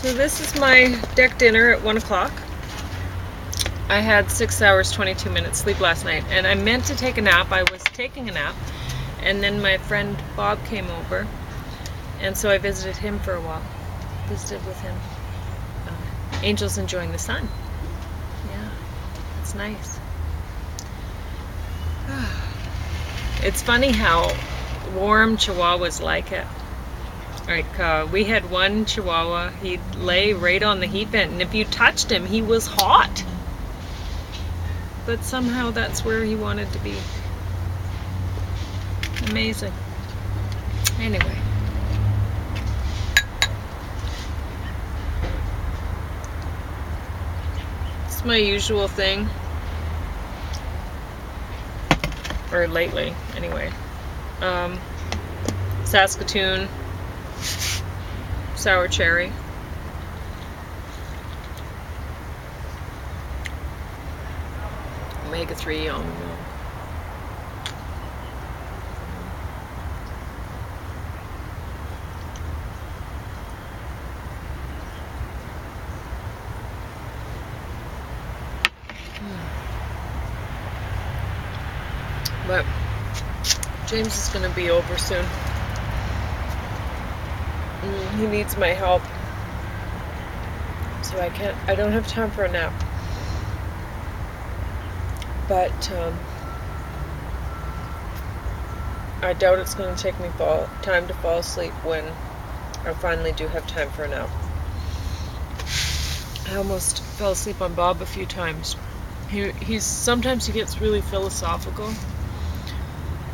So this is my deck dinner at 1 o'clock. I had 6 hours, 22 minutes sleep last night, and I meant to take a nap. I was taking a nap, and then my friend Bob came over, and so I visited him for a while. Visited with him. Angel's enjoying the sun. Yeah, it's nice. It's funny how warm Chihuahuas like it. Like, we had one Chihuahua, he'd lay right on the heat vent, and if you touched him, he was hot. But somehow that's where he wanted to be. Amazing. Anyway. It's my usual thing. Or lately, anyway. Saskatoon sour cherry. Omega-3 almond milk. But James is going to be over soon. He needs my help. So I don't have time for a nap. But I doubt it's going to take me time to fall asleep when I finally do have time for a nap. I almost fell asleep on Bob a few times. Sometimes he gets really philosophical,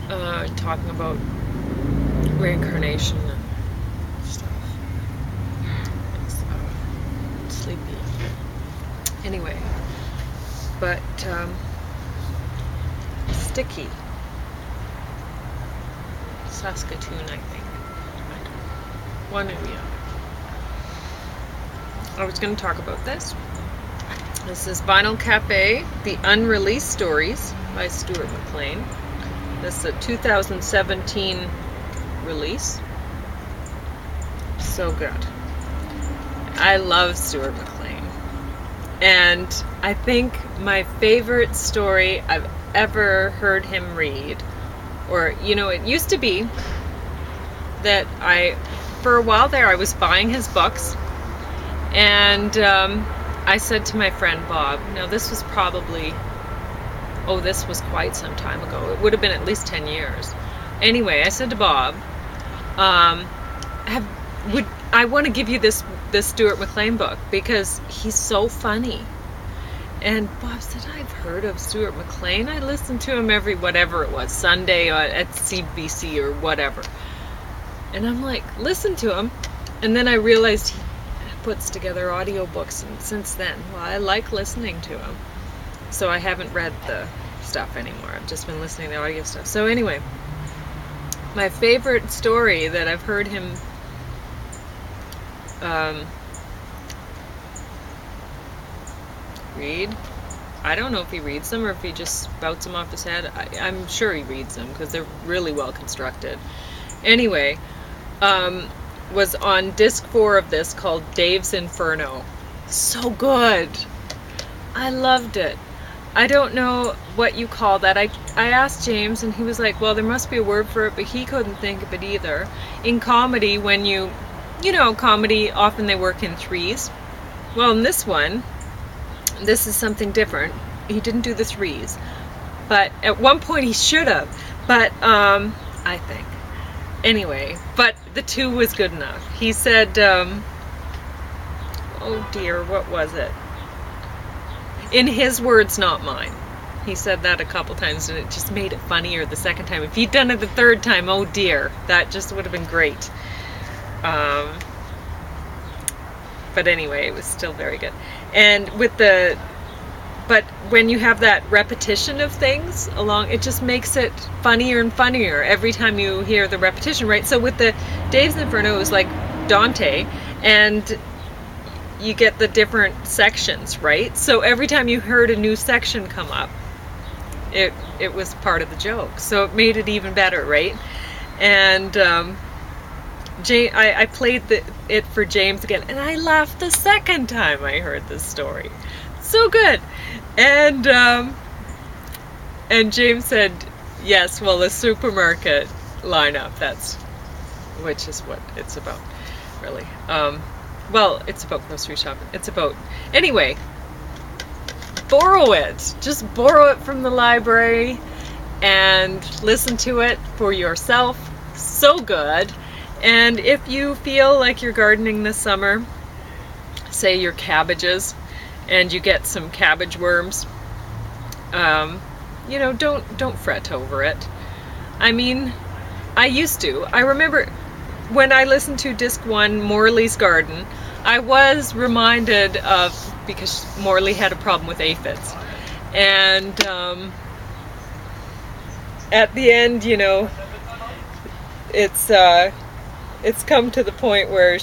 talking about reincarnation and stuff. It's sleepy. Anyway, but sticky. Saskatoon, I think. One or the other. I was going to talk about this. This is Vinyl Cafe, The Unreleased Stories by Stuart McLean. This is a 2017 release. So good. I love Stuart McLean. And I think my favorite story I've ever heard him read, or, it used to be that for a while there, I was buying his books, and I said to my friend Bob, now this was this was quite some time ago. It would have been at least 10 years. Anyway, I said to Bob, I want to give you this Stuart McLean book because he's so funny. And Bob said, I've heard of Stuart McLean. I listened to him every whatever it was, Sunday at CBC or whatever. And I'm like, listen to him. And then I realized he puts together audiobooks, and since then, well, I like listening to him. So I haven't read the stuff anymore. I've just been listening to the audio stuff. So anyway, my favorite story that I've heard him read, I don't know if he reads them or if he just spouts them off his head. I'm sure he reads them because they're really well constructed. Anyway, was on disc 4 of this called Dave's Inferno. So good. I loved it. I don't know what you call that. I asked James and he was like, well, there must be a word for it, but he couldn't think of it either. In comedy, when comedy, often they work in threes. Well, in this one, this is something different. He didn't do the threes, but at one point he should have, but I think. Anyway, but the 2 was good enough. He said, oh dear, what was it? In his words, not mine. He said that a couple times and it just made it funnier the second time. If he'd done it the third time, oh dear, that just would have been great. But anyway, it was still very good. And but when you have that repetition of things along, it just makes it funnier and funnier every time you hear the repetition, right? So with the Dave's Inferno, it was like Dante, and you get the different sections, right? So every time you heard a new section come up, it was part of the joke. So it made it even better, right? And I played it for James again, and I laughed the second time I heard this story. So good. And James said, yes, well, the supermarket lineup, which is what it's about, really. Well, it's about grocery shopping. It's about, anyway, borrow it. Just borrow it from the library and listen to it for yourself. So good. And if you feel like you're gardening this summer, say your cabbages, and you get some cabbage worms, you know, don't fret over it. I mean, I used to. I remember when I listened to Disc 1, Morley's Garden, I was reminded of, because Morley had a problem with aphids. And at the end, you know, it's come to the point where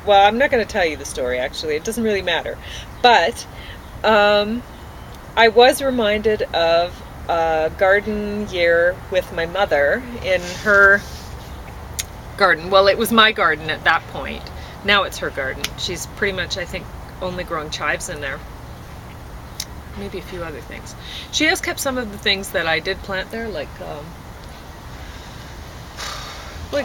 well, I'm not going to tell you the story, actually. It doesn't really matter. But I was reminded of a garden year with my mother in her garden. Well, it was my garden at that point. Now it's her garden. She's pretty much, I think, only growing chives in there. Maybe a few other things. She has kept some of the things that I did plant there, like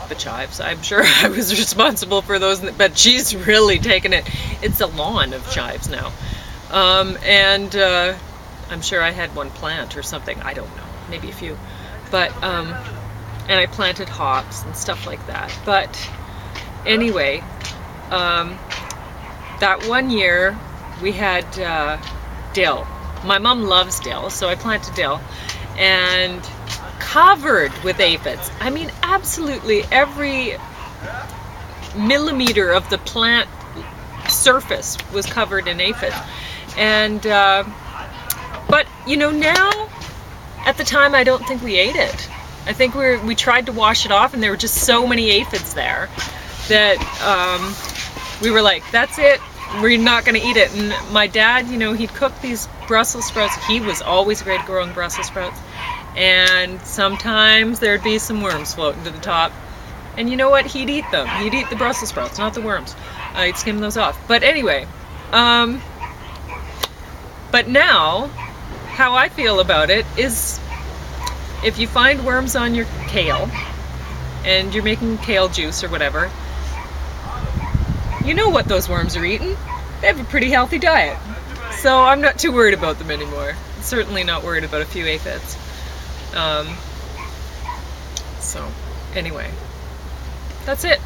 the chives. I'm sure I was responsible for those, but she's really taken it. It's a lawn of chives now. And I'm sure I had one plant or something. I don't know. Maybe a few. But, and I planted hops and stuff like that. But anyway, that one year we had dill. My mom loves dill, so I planted dill. And covered with aphids. I mean, absolutely every millimeter of the plant surface was covered in aphids. And but you know, now at the time I don't think we ate it. I think we tried to wash it off, and there were just so many aphids there that we were like, that's it, we're not going to eat it. And my dad, you know, he'd cook these Brussels sprouts. He was always great at growing Brussels sprouts. And sometimes there'd be some worms floating to the top. And you know what? He'd eat them. He'd eat the Brussels sprouts, not the worms. He'd skim those off. But anyway, but now, how I feel about it is, if you find worms on your kale, and you're making kale juice or whatever, you know what those worms are eating. They have a pretty healthy diet. So I'm not too worried about them anymore. Certainly not worried about a few aphids. So anyway, that's it.